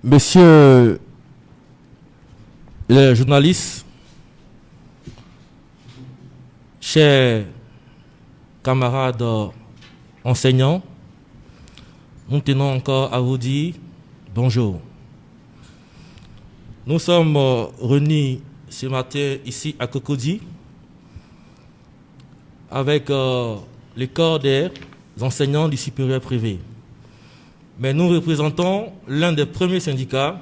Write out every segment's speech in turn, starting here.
Messieurs les journalistes, chers camarades enseignants, nous tenons encore à vous dire bonjour. Nous sommes réunis ce matin ici à Cocody avec le corps des enseignants du supérieur privé. Mais nous représentons l'un des premiers syndicats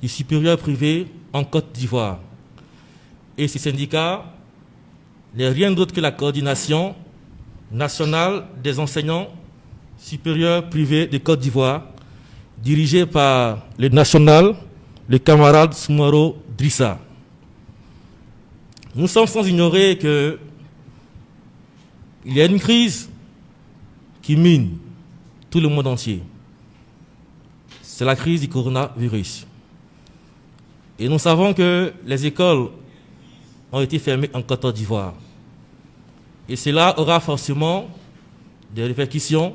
du supérieur privé en Côte d'Ivoire. Et ce syndicat n'est rien d'autre que la coordination nationale des enseignants supérieurs privés de Côte d'Ivoire, dirigée par le national, le camarade Soumaoro Drissa. Nous sommes sans ignorer qu'il y a une crise qui mine tout le monde entier. C'est la crise du coronavirus. Et nous savons que les écoles ont été fermées en Côte d'Ivoire. Et cela aura forcément des répercussions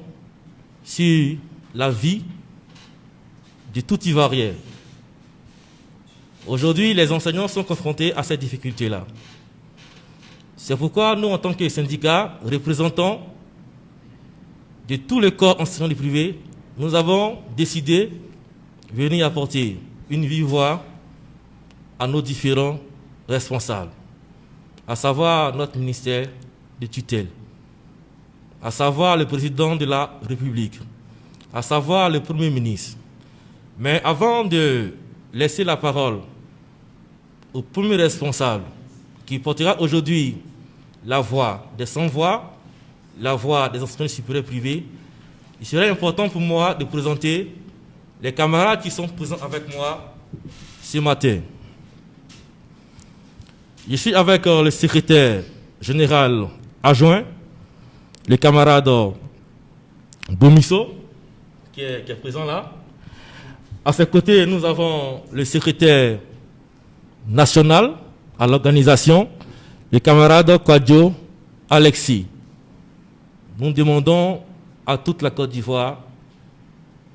sur la vie de tout Ivoirien. Aujourd'hui, les enseignants sont confrontés à cette difficulté-là. C'est pourquoi nous, en tant que syndicat, représentants de tous les corps enseignants du privé, nous avons décidé de venir apporter une vive voix à nos différents responsables, à savoir notre ministère de tutelle, à savoir le président de la République, à savoir le Premier ministre. Mais avant de laisser la parole au premier responsable qui portera aujourd'hui la voix des sans-voix, la voix des enseignants supérieurs privés, il serait important pour moi de présenter les camarades qui sont présents avec moi ce matin. Je suis avec le secrétaire général adjoint, le camarade Bomisso, qui est présent là. À ses côtés, nous avons le secrétaire national à l'organisation, le camarade Kwadjo Alexis. Nous demandons à toute la Côte d'Ivoire,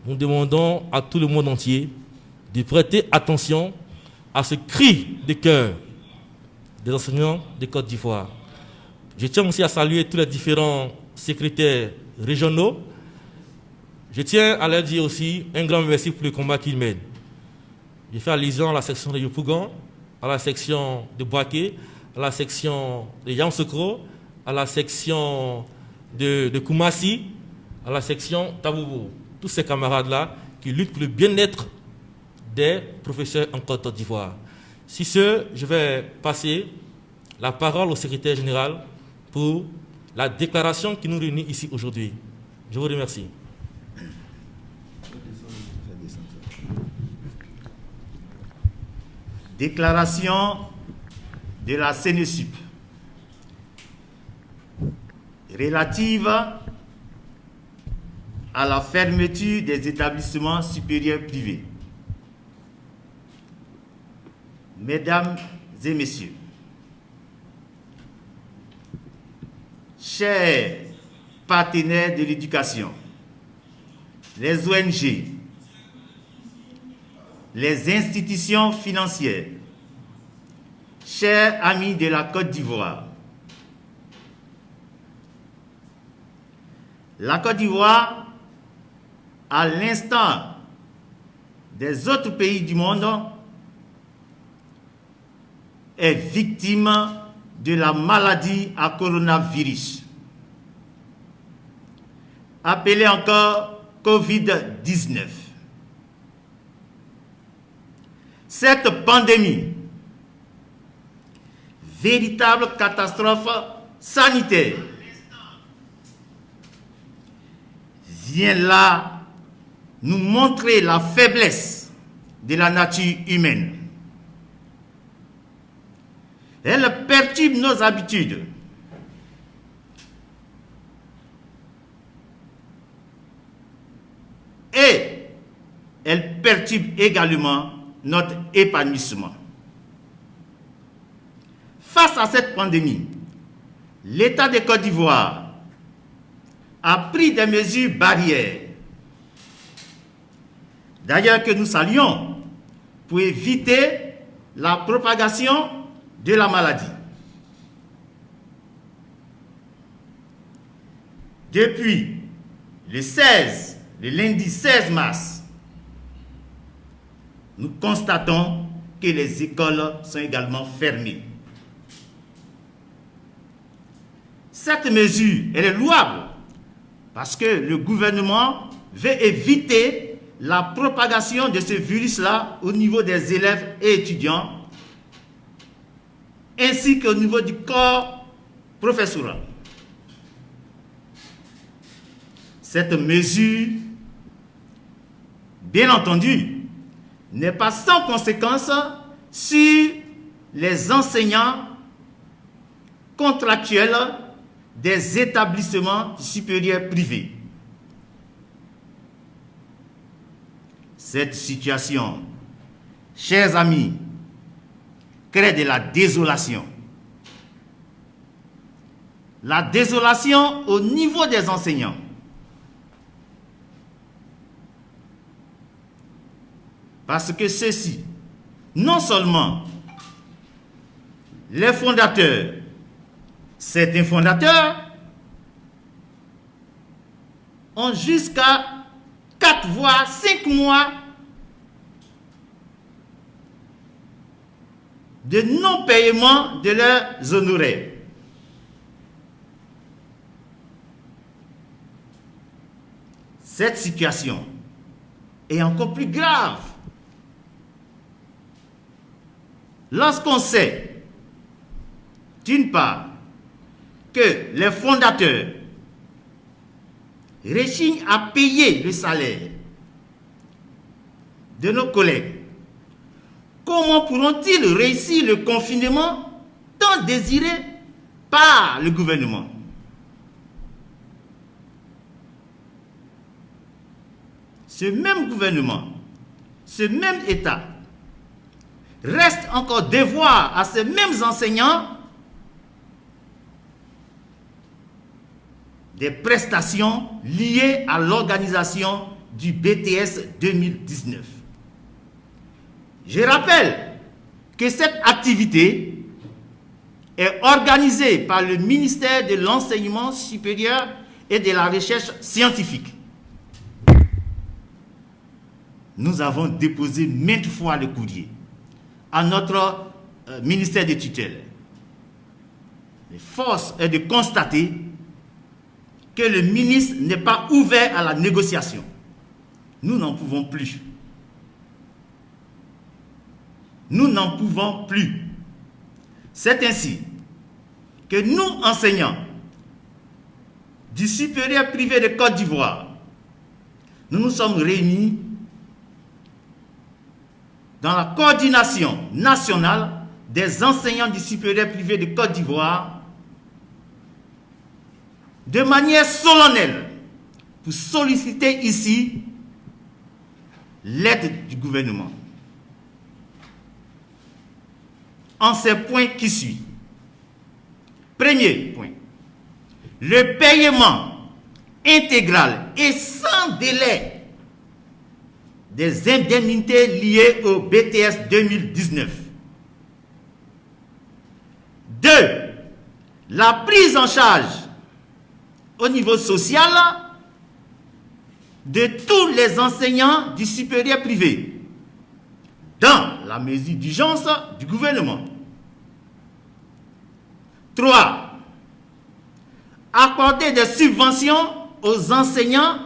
nous demandons à tout le monde entier de prêter attention à ce cri de cœur des enseignants de Côte d'Ivoire. Je tiens aussi à saluer tous les différents secrétaires régionaux. Je tiens à leur dire aussi un grand merci pour le combat qu'ils mènent. Je fais allusion à la section de Yopougon, à la section de Boaké, à la section de Yamoussoukro, à la section de Koumassi, à la section Taboubou. Tous ces camarades-là qui luttent pour le bien-être des professeurs en Côte d'Ivoire. Si ce, je vais passer la parole au secrétaire général pour la déclaration qui nous réunit ici aujourd'hui. Je vous remercie. Déclaration de la CNESUP relative à la fermeture des établissements supérieurs privés. Mesdames et messieurs, chers partenaires de l'éducation, les ONG, les institutions financières, chers amis de la Côte d'Ivoire, la Côte d'Ivoire, à l'instar des autres pays du monde, est victime de la maladie à coronavirus, appelée encore Covid-19. Cette pandémie, véritable catastrophe sanitaire, vient là nous montrer la faiblesse de la nature humaine. Elle perturbe nos habitudes. Et elle perturbe également notre épanouissement. Face à cette pandémie, l'État de Côte d'Ivoire a pris des mesures barrières, d'ailleurs que nous saluons, pour éviter la propagation de la maladie. Depuis le lundi 16 mars, nous constatons que les écoles sont également fermées. Cette mesure, elle est louable parce que le gouvernement veut éviter la propagation de ce virus-là au niveau des élèves et étudiants, ainsi qu'au niveau du corps professoral. Cette mesure, bien entendu, n'est pas sans conséquence sur les enseignants contractuels des établissements supérieurs privés. Cette situation, chers amis, crée de la désolation. La désolation au niveau des enseignants. Parce que ceux-ci, non seulement les fondateurs, certains fondateurs ont jusqu'à 4 voire 5 mois de non-paiement de leurs honoraires. Cette situation est encore plus grave lorsqu'on sait, d'une part, que les fondateurs rechignent à payer le salaire de nos collègues, comment pourront-ils réussir le confinement tant désiré par le gouvernement? Ce même gouvernement, ce même État, reste encore devoir à ces mêmes enseignants des prestations liées à l'organisation du BTS 2019. Je rappelle que cette activité est organisée par le ministère de l'Enseignement supérieur et de la Recherche scientifique. Nous avons déposé maintes fois le courrier à notre ministère de tutelle. Force est de constater que le ministre n'est pas ouvert à la négociation. Nous n'en pouvons plus. Nous n'en pouvons plus. C'est ainsi que nous, enseignants du supérieur privé de Côte d'Ivoire, nous nous sommes réunis dans la coordination nationale des enseignants du supérieur privé de Côte d'Ivoire de manière solennelle pour solliciter ici l'aide du gouvernement en ces points qui suivent. Premier point, le paiement intégral et sans délai des indemnités liées au BTS 2019. 2. La prise en charge au niveau social de tous les enseignants du supérieur privé dans la mesure d'urgence du gouvernement. 3. Accorder des subventions aux enseignants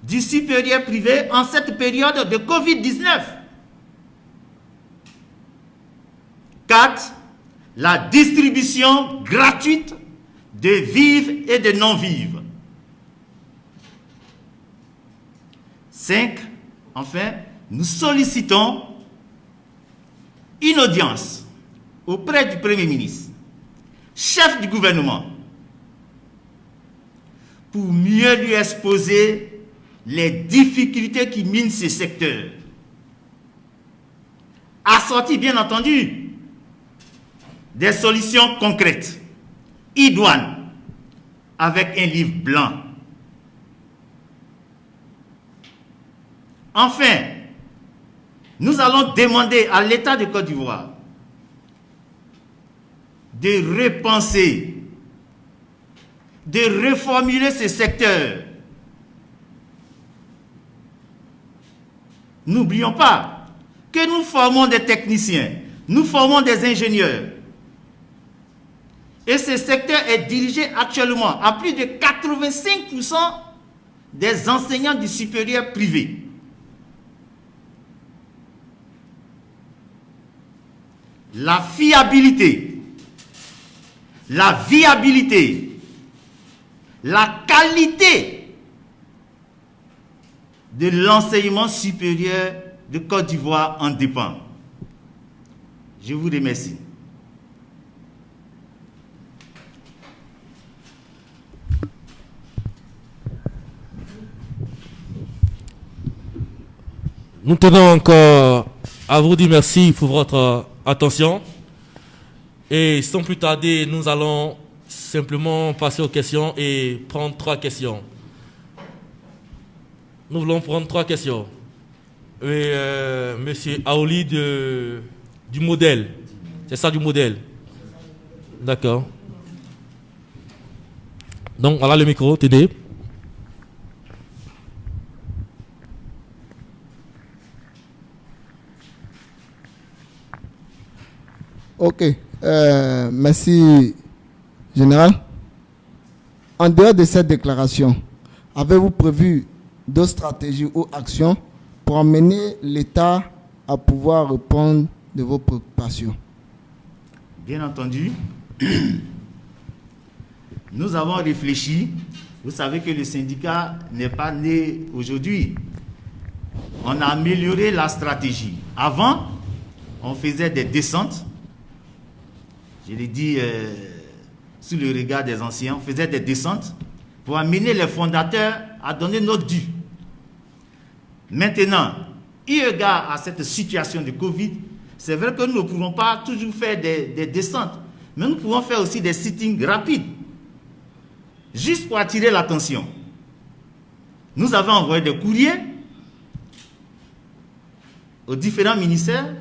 du supérieur privé en cette période de Covid-19. 4. La distribution gratuite de vives et de non-vives. 5. Enfin, nous sollicitons une audience auprès du Premier ministre, chef du gouvernement, pour mieux lui exposer les difficultés qui minent ce secteur. Assorti, bien entendu, des solutions concrètes, idoines, avec un livre blanc Enfin, nous allons demander à l'État de Côte d'Ivoire de repenser, de reformuler ce secteur. N'oublions pas que nous formons des techniciens, nous formons des ingénieurs. Et ce secteur est dirigé actuellement à plus de 85% des enseignants du supérieur privé. La fiabilité, la viabilité, la qualité de l'enseignement supérieur de Côte d'Ivoire en dépend. Je vous remercie. Nous tenons encore à vous dire merci pour votre attention. Et sans plus tarder, nous allons simplement passer aux questions et prendre 3 questions. Nous voulons prendre 3 questions. Et monsieur Aoli du modèle. C'est ça, du modèle. D'accord. Donc, voilà le micro, tenez. Ok, merci, Général. En dehors de cette déclaration, avez-vous prévu d'autres stratégies ou actions pour amener l'État à pouvoir répondre de vos préoccupations? Bien entendu, nous avons réfléchi. Vous savez que le syndicat n'est pas né aujourd'hui. On a amélioré la stratégie. Avant, on faisait des descentes. Je l'ai dit sous le regard des anciens, on faisait des descentes pour amener les fondateurs à donner notre dû. Maintenant, eu égard à cette situation de Covid, c'est vrai que nous ne pouvons pas toujours faire des descentes, mais nous pouvons faire aussi des sittings rapides, juste pour attirer l'attention. Nous avons envoyé des courriers aux différents ministères.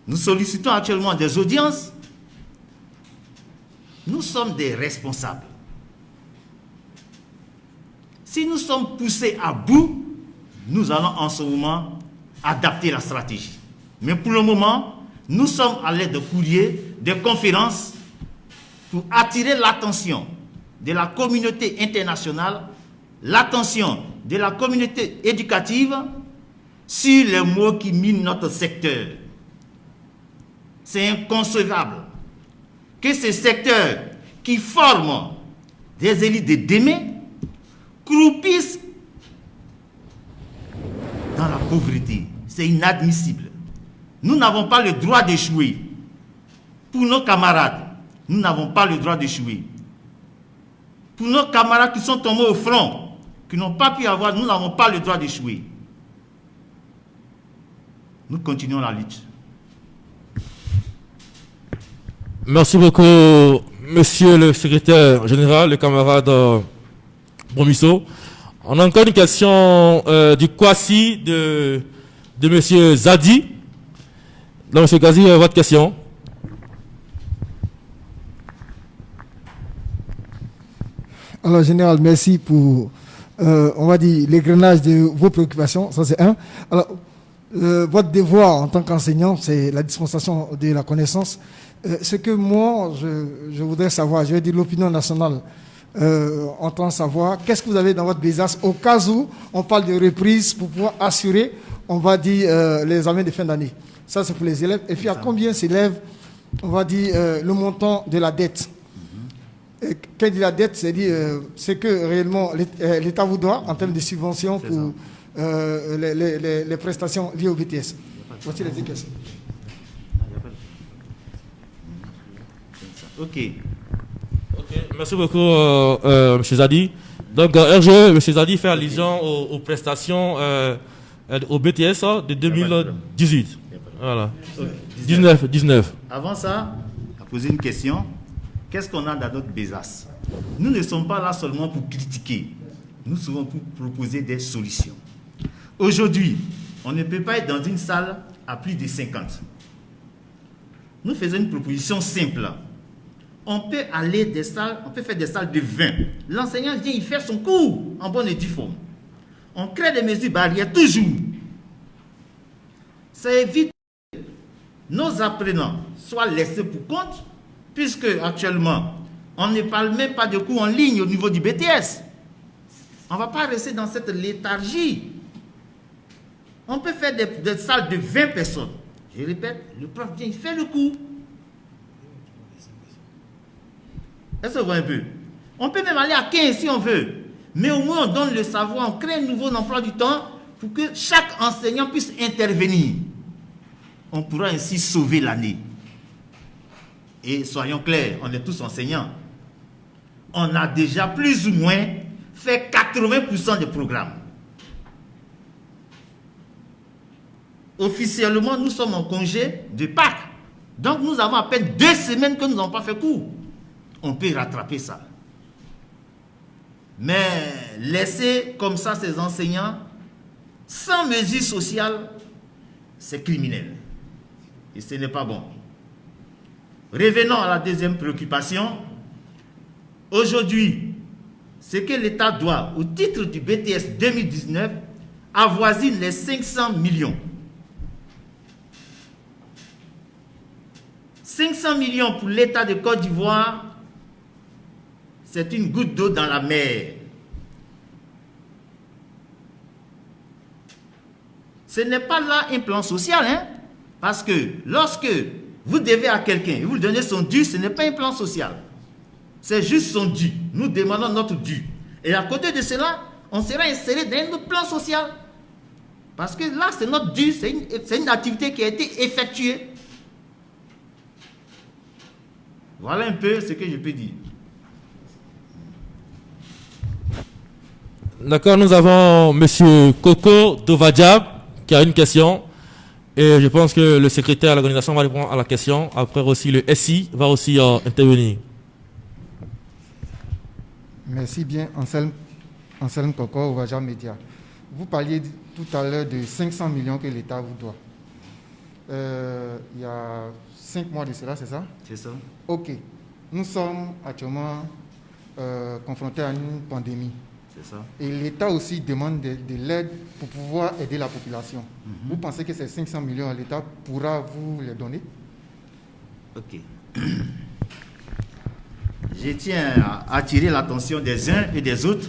Nous sollicitons actuellement des audiences. Nous sommes des responsables. Si nous sommes poussés à bout, nous allons en ce moment adapter la stratégie. Mais pour le moment, nous sommes à l'aide de courriers, de conférences, pour attirer l'attention de la communauté internationale, l'attention de la communauté éducative sur les maux qui minent notre secteur. C'est inconcevable que ce secteur qui forme des élites de demain croupisse dans la pauvreté. C'est inadmissible. Nous n'avons pas le droit d'échouer. Pour nos camarades, nous n'avons pas le droit d'échouer. Pour nos camarades qui sont tombés au front, qui n'ont pas pu avoir, nous n'avons pas le droit d'échouer. Nous continuons la lutte. Merci beaucoup, monsieur le secrétaire général, le camarade Bromisso. On a encore une question du Kwasi de monsieur Zadi. Donc, monsieur Gazi, votre question. Alors, Général, merci pour, on va dire, l'égrenage de vos préoccupations. Ça, c'est un. Alors, votre devoir en tant qu'enseignant, c'est la dispensation de la connaissance. Ce que moi, je voudrais savoir, je vais dire l'opinion nationale, entend savoir, qu'est-ce que vous avez dans votre besace au cas où on parle de reprise pour pouvoir assurer, on va dire, les examens de fin d'année. Ça, c'est pour les élèves. Et puis, à combien s'élève, on va dire, le montant de la dette? Quand il dit la dette, c'est ce que réellement l'État vous doit en termes de subventions pour les prestations liées au BTS. Voici les deux questions. Ok. Merci beaucoup, M. Zadi. Donc, RGE, M. Zadi fait allusion aux prestations au BTS de 2018. Voilà. 19. Avant ça, à poser une question. Qu'est-ce qu'on a dans notre besace? Nous ne sommes pas là seulement pour critiquer. Nous sommes pour proposer des solutions. Aujourd'hui, on ne peut pas être dans une salle à plus de 50. Nous faisons une proposition simple. On peut aller des salles, on peut faire des salles de 20. L'enseignant vient y faire son cours en bonne et due forme. On crée des mesures barrières toujours. Ça évite que nos apprenants soient laissés pour compte, puisque actuellement, on ne parle même pas de cours en ligne au niveau du BTS. On ne va pas rester dans cette léthargie. On peut faire des salles de 20 personnes. Je répète, le prof vient, il fait le cours. Est-ce que vous voyez un peu? On peut même aller à 15 si on veut. Mais au moins, on donne le savoir, on crée un nouveau emploi du temps pour que chaque enseignant puisse intervenir. On pourra ainsi sauver l'année. Et soyons clairs, on est tous enseignants. On a déjà plus ou moins fait 80% des programmes. Officiellement, nous sommes en congé de Pâques. Donc, nous avons à peine 2 semaines que nous n'avons pas fait cours. On peut rattraper ça. Mais laisser comme ça ces enseignants sans mesure sociale, c'est criminel. Et ce n'est pas bon. Revenons à la deuxième préoccupation. Aujourd'hui, ce que l'État doit au titre du BTS 2019 avoisine les 500 millions. 500 millions pour l'État de Côte d'Ivoire, c'est une goutte d'eau dans la mer. Ce n'est pas là un plan social, hein? Parce que lorsque vous devez à quelqu'un et vous lui donnez son dû, ce n'est pas un plan social. C'est juste son dû. Nous demandons notre dû. Et à côté de cela, on sera inséré dans un autre plan social. Parce que là, c'est notre dû, c'est une activité qui a été effectuée. Voilà un peu ce que je peux dire. D'accord, nous avons M. Koko Dovadjab qui a une question. Et je pense que le secrétaire de l'organisation va répondre à la question. Après aussi, le SI va aussi intervenir. Merci bien, Anselme Koko, Ovaja Média. Vous parliez tout à l'heure de 500 millions que l'État vous doit. Il y a 5 mois de cela, c'est ça? C'est ça. Ok. Nous sommes actuellement confrontés à une pandémie. C'est ça. Et l'État aussi demande de l'aide pour pouvoir aider la population. Vous pensez que ces 500 millions, l'État pourra vous les donner? Ok. Je tiens à attirer l'attention des uns et des autres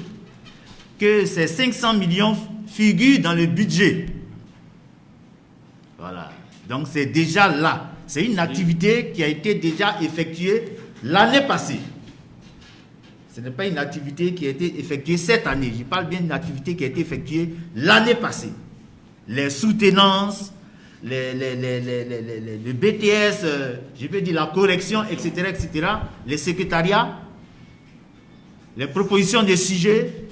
que ces 500 millions figurent dans le budget. Voilà. Donc c'est déjà là. C'est une activité qui a été déjà effectuée l'année passée. Ce n'est pas une activité qui a été effectuée cette année. Je parle bien d'une activité qui a été effectuée l'année passée. Les soutenances, le BTS, je veux dire la correction, etc., etc., les secrétariats, les propositions de sujets,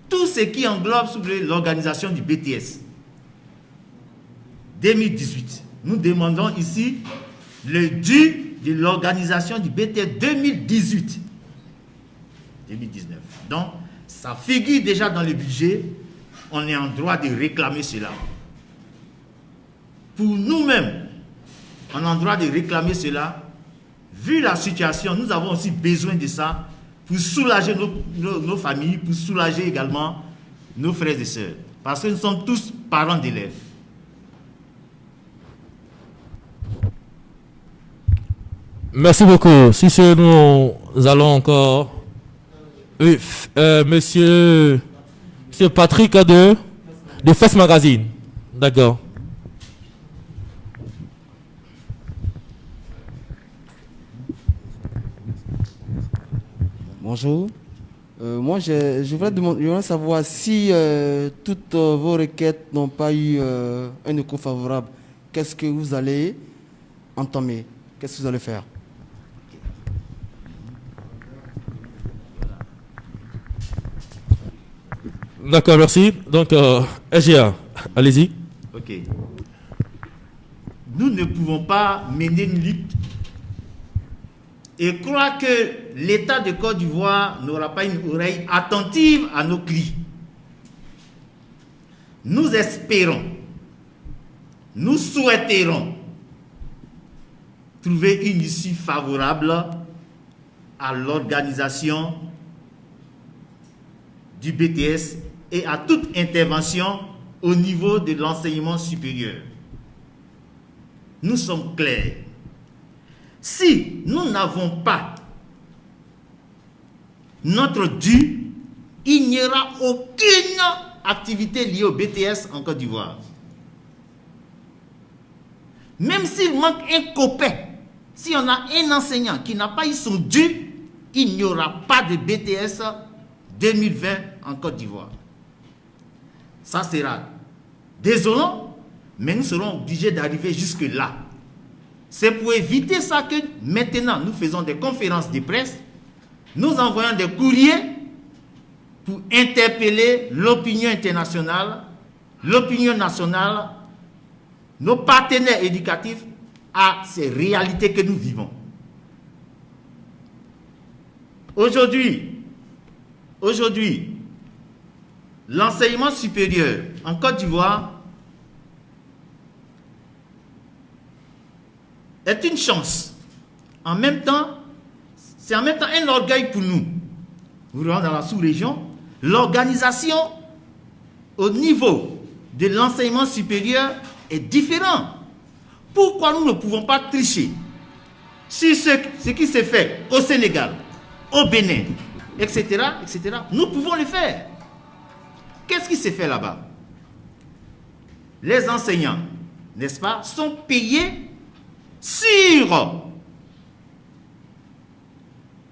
tout ce qui englobe sous l'organisation du BTS 2018. Nous demandons ici le dû de l'organisation du BTS 2018. 2019. Donc, ça figure déjà dans le budget. On est en droit de réclamer cela. Pour nous-mêmes, on est en droit de réclamer cela. Vu la situation, nous avons aussi besoin de ça pour soulager nos familles, pour soulager également nos frères et sœurs. Parce que nous sommes tous parents d'élèves. Merci beaucoup. Si nous allons encore... Oui, monsieur Patrick de Fest Magazine. D'accord. Bonjour. Moi, je voudrais savoir si toutes vos requêtes n'ont pas eu un écho favorable. Qu'est-ce que vous allez entamer? Qu'est-ce que vous allez faire? D'accord, merci. Donc, SGA, allez-y. Ok. Nous ne pouvons pas mener une lutte et croire que l'État de Côte d'Ivoire n'aura pas une oreille attentive à nos cris. nous espérons, nous souhaiterons trouver une issue favorable à l'organisation du BTS et à toute intervention au niveau de l'enseignement supérieur. Nous sommes clairs. Si nous n'avons pas notre dû, il n'y aura aucune activité liée au BTS en Côte d'Ivoire. Même s'il manque un copain, si on a un enseignant qui n'a pas eu son dû, il n'y aura pas de BTS 2020 en Côte d'Ivoire. Ça sera désolant, mais nous serons obligés d'arriver jusque-là. C'est pour éviter ça que maintenant nous faisons des conférences de presse, nous envoyons des courriers pour interpeller l'opinion internationale, l'opinion nationale, nos partenaires éducatifs à ces réalités que nous vivons. Aujourd'hui, l'enseignement supérieur en Côte d'Ivoire est une chance. En même temps, c'est en même temps un orgueil pour nous. Vous voyez, dans la sous-région, l'organisation au niveau de l'enseignement supérieur est différente. Pourquoi nous ne pouvons pas tricher sur ce qui s'est fait au Sénégal, au Bénin, etc., etc. Nous pouvons le faire. Qu'est-ce qui s'est fait là-bas? Les enseignants, n'est-ce pas, sont payés sur,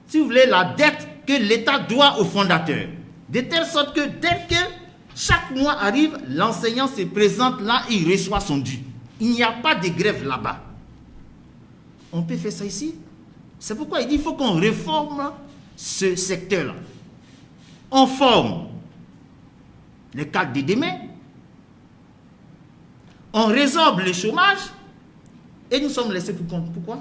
si vous voulez, la dette que l'État doit aux fondateurs. De telle sorte que dès que chaque mois arrive, l'enseignant se présente là et il reçoit son dû. Il n'y a pas de grève là-bas. On peut faire ça ici. C'est pourquoi il dit qu'il faut qu'on réforme ce secteur-là. On forme les cadres de demain. On résorbe le chômage. Et nous sommes laissés pour compte. Pourquoi?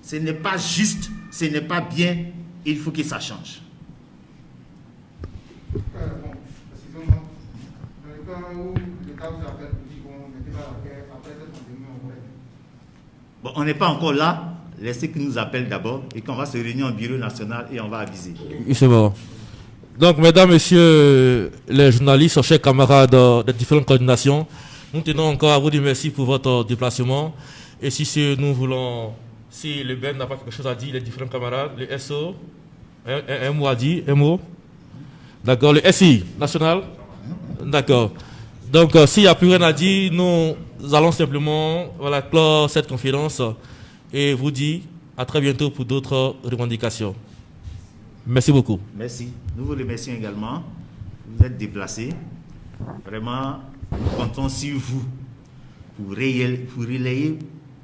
Ce n'est pas juste, ce n'est pas bien. Il faut que ça change. Bon, excusez-moi. Dans le cas où l'État vous appelle pour dire qu'on n'était pas la guerre, après cette pandémie, on va être. Bon, on n'est pas encore là. Laissez qu'ils nous appellent d'abord et qu'on va se réunir au bureau national et on va aviser. C'est bon. Donc, mesdames, messieurs les journalistes, chers camarades des différentes coordinations, nous tenons encore à vous dire merci pour votre déplacement. Et si nous voulons, si le Ben n'a pas quelque chose à dire, les différents camarades, le SO, un mot à dire, un mot. D'accord, le SI national. D'accord. Donc, s'il n'y a plus rien à dire, nous allons simplement clore cette conférence et vous dire à très bientôt pour d'autres revendications. Merci beaucoup. Merci. Nous vous remercions également. Vous êtes déplacés. Vraiment, nous comptons sur vous pour relayer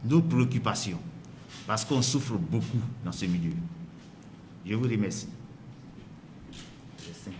nos préoccupations. Parce qu'on souffre beaucoup dans ce milieu. Je vous remercie. Merci.